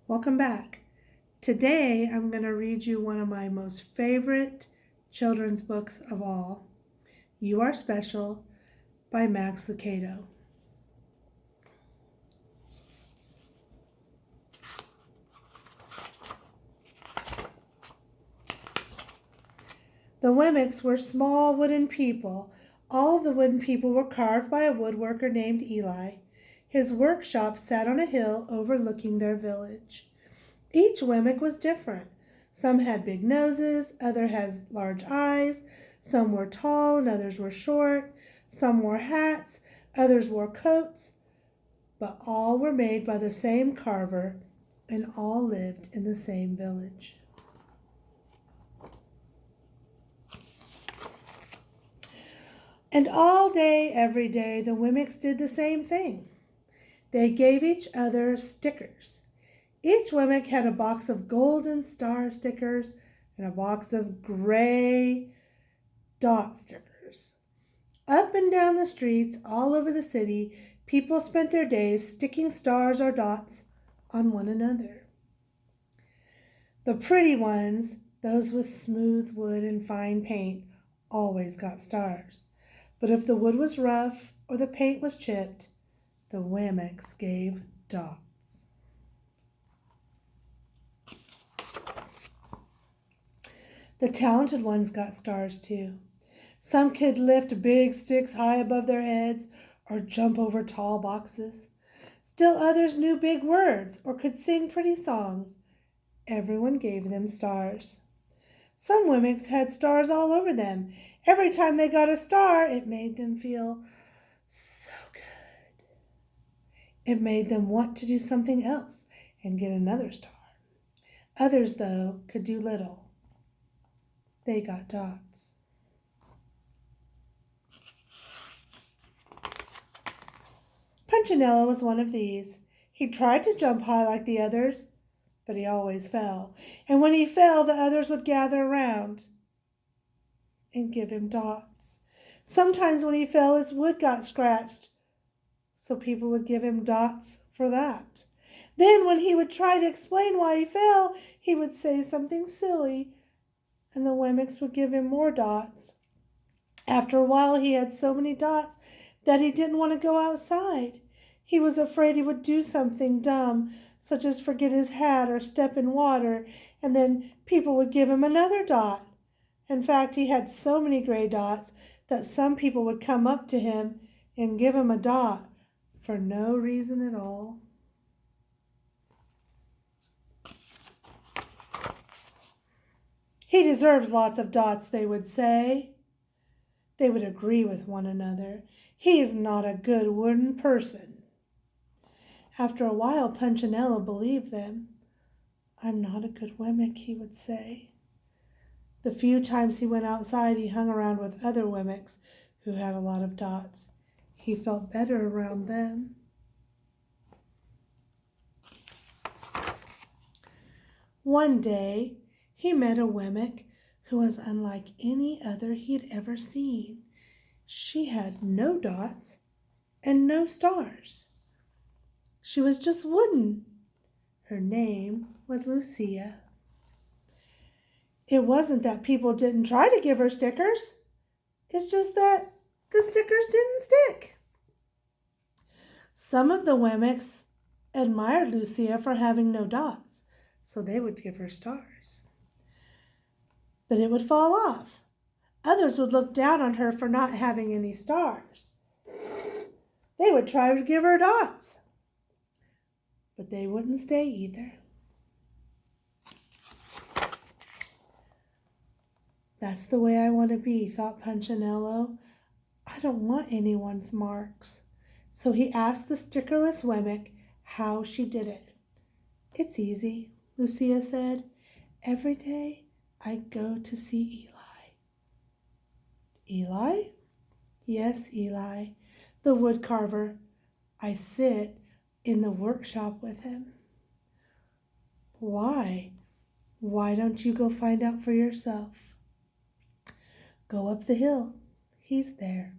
Welcome back. Today I'm going to read you one of my most favorite children's books of all, You Are Special by Max Lucado. The Wemmicks were small wooden people. All the wooden people were carved by a woodworker named Eli. His workshop sat on a hill overlooking their village. Each Wemmick was different. Some had big noses, others had large eyes, some were tall and others were short, some wore hats, others wore coats, but all were made by the same carver and all lived in the same village. And all day, every day, the Wemmicks did the same thing. They gave each other stickers. Each Wemmick had a box of golden star stickers and a box of gray dot stickers. Up and down the streets all over the city, people spent their days sticking stars or dots on one another. The pretty ones, those with smooth wood and fine paint, always got stars. But if the wood was rough or the paint was chipped, the Wemmicks gave dots. The talented ones got stars too. Some could lift big sticks high above their heads or jump over tall boxes. Still others knew big words or could sing pretty songs. Everyone gave them stars. Some Wemmicks had stars all over them. Every time they got a star, it made them feel so good. It made them want to do something else and get another star. Others, though, could do little. They got dots. Punchinello was one of these. He tried to jump high like the others, but he always fell. And when he fell, the others would gather around and give him dots. Sometimes when he fell, his wood got scratched, so people would give him dots for that. Then when he would try to explain why he fell, he would say something silly, and the Wemmicks would give him more dots. After a while, he had so many dots that he didn't want to go outside. He was afraid he would do something dumb, such as forget his hat or step in water, and then people would give him another dot. In fact, he had so many gray dots that some people would come up to him and give him a dot for no reason at all. He deserves lots of dots, they would say. They would agree with one another. He is not a good wooden person. After a while, Punchinello believed them. I'm not a good Wemmick, he would say. The few times he went outside, he hung around with other Wemmicks who had a lot of dots. He felt better around them. One day, he met a Wemmick who was unlike any other he had ever seen. She had no dots and no stars. She was just wooden. Her name was Lucia. It wasn't that people didn't try to give her stickers. It's just that the stickers didn't stick. Some of the Wemmicks admired Lucia for having no dots, so they would give her stars. But it would fall off. Others would look down on her for not having any stars. They would try to give her dots, but they wouldn't stay either. That's the way I want to be, thought Punchinello. I don't want anyone's marks. So he asked the stickerless Wemmick how she did it. It's easy, Lucia said. Every day I go to see Eli. Eli? Yes, Eli, the wood carver. I sit in the workshop with him. Why? Why don't you go find out for yourself? Go up the hill. He's there.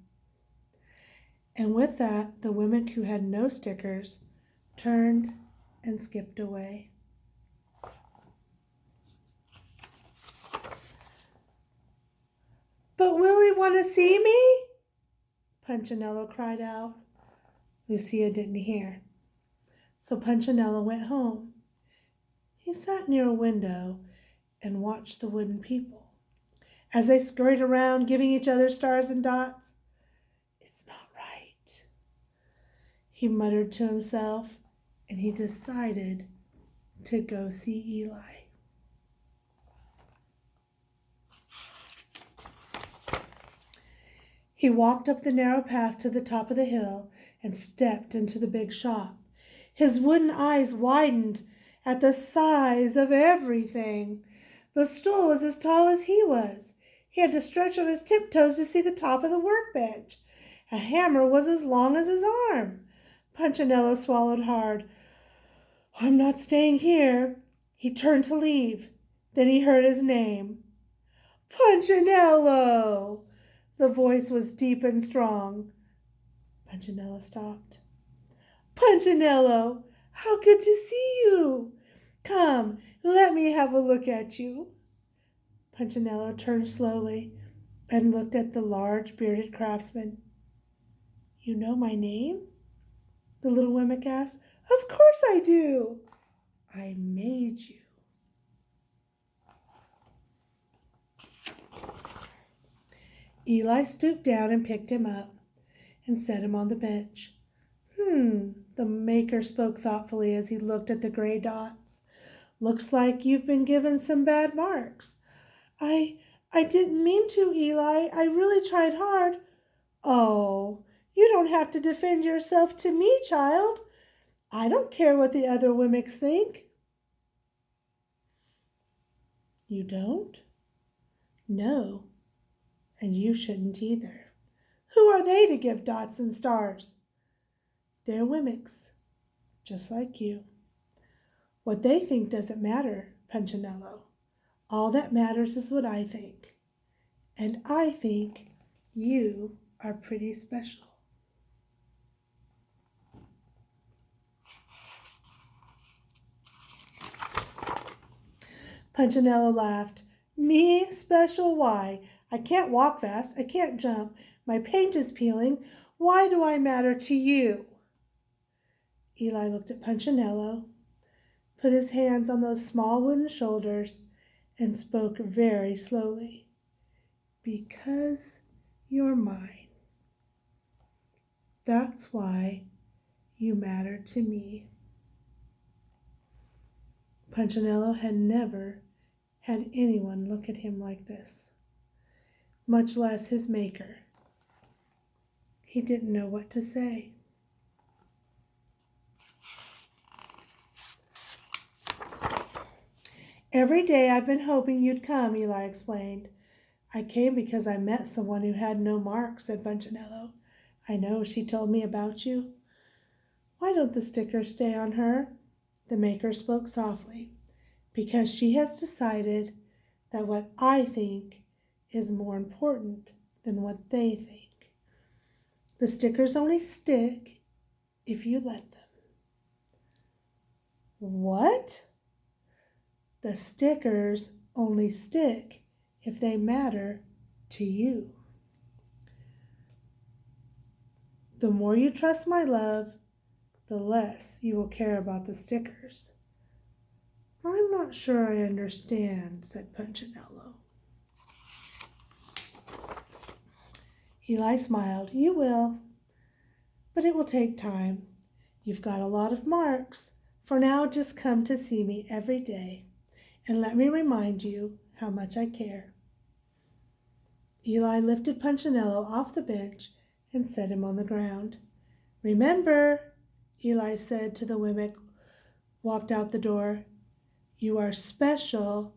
And with that, the Wemmick who had no stickers turned and skipped away. But will he want to see me? Punchinello cried out. Lucia didn't hear. So Punchinello went home. He sat near a window and watched the wooden people as they scurried around, giving each other stars and dots. It's not right, he muttered to himself, and he decided to go see Eli. He walked up the narrow path to the top of the hill and stepped into the big shop. His wooden eyes widened at the size of everything. The stool was as tall as he was. He had to stretch on his tiptoes to see the top of the workbench. A hammer was as long as his arm. Punchinello swallowed hard. I'm not staying here. He turned to leave. Then he heard his name. Punchinello! The voice was deep and strong. Punchinello stopped. Punchinello, how good to see you! Come, let me have a look at you. Punchinello turned slowly and looked at the large bearded craftsman. You know my name? The little Wemmick asked. Of course I do. I made you. Eli stooped down and picked him up and set him on the bench. The maker spoke thoughtfully as he looked at the gray dots. Looks like you've been given some bad marks. I didn't mean to, Eli. I really tried hard. Oh, you don't have to defend yourself to me, child. I don't care what the other Wemmicks think. You don't? No, and you shouldn't either. Who are they to give dots and stars? They're Wemmicks, just like you. What they think doesn't matter, Punchinello. All that matters is what I think. And I think you are pretty special. Punchinello laughed. Me special? Why? I can't walk fast. I can't jump. My paint is peeling. Why do I matter to you? Eli looked at Punchinello, put his hands on those small wooden shoulders, and spoke very slowly. Because you're mine. That's why you matter to me. Punchinello had never had anyone look at him like this, much less his maker. He didn't know what to say. Every day I've been hoping you'd come, Eli explained. I came because I met someone who had no mark, said Punchinello. I know, she told me about you. Why don't the stickers stay on her? The maker spoke softly. Because she has decided that what I think is more important than what they think. The stickers only stick if you let them. What? The stickers only stick if they matter to you. The more you trust my love, the less you will care about the stickers. I'm not sure I understand, said Punchinello. Eli smiled. You will, but it will take time. You've got a lot of marks. For now, just come to see me every day, and let me remind you how much I care. Eli lifted Punchinello off the bench and set him on the ground. Remember, Eli said to the Wemmick, walked out the door, you are special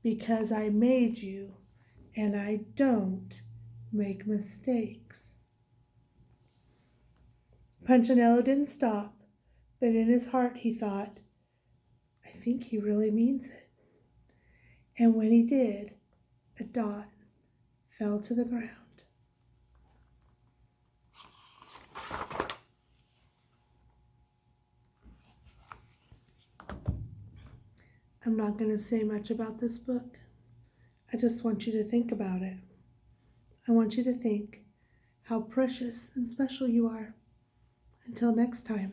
because I made you, and I don't make mistakes. Punchinello didn't stop, but in his heart he thought, I think he really means it. And when he did, a dot fell to the ground. I'm not going to say much about this book. I just want you to think about it. want you to think how precious and special you are. Until next time.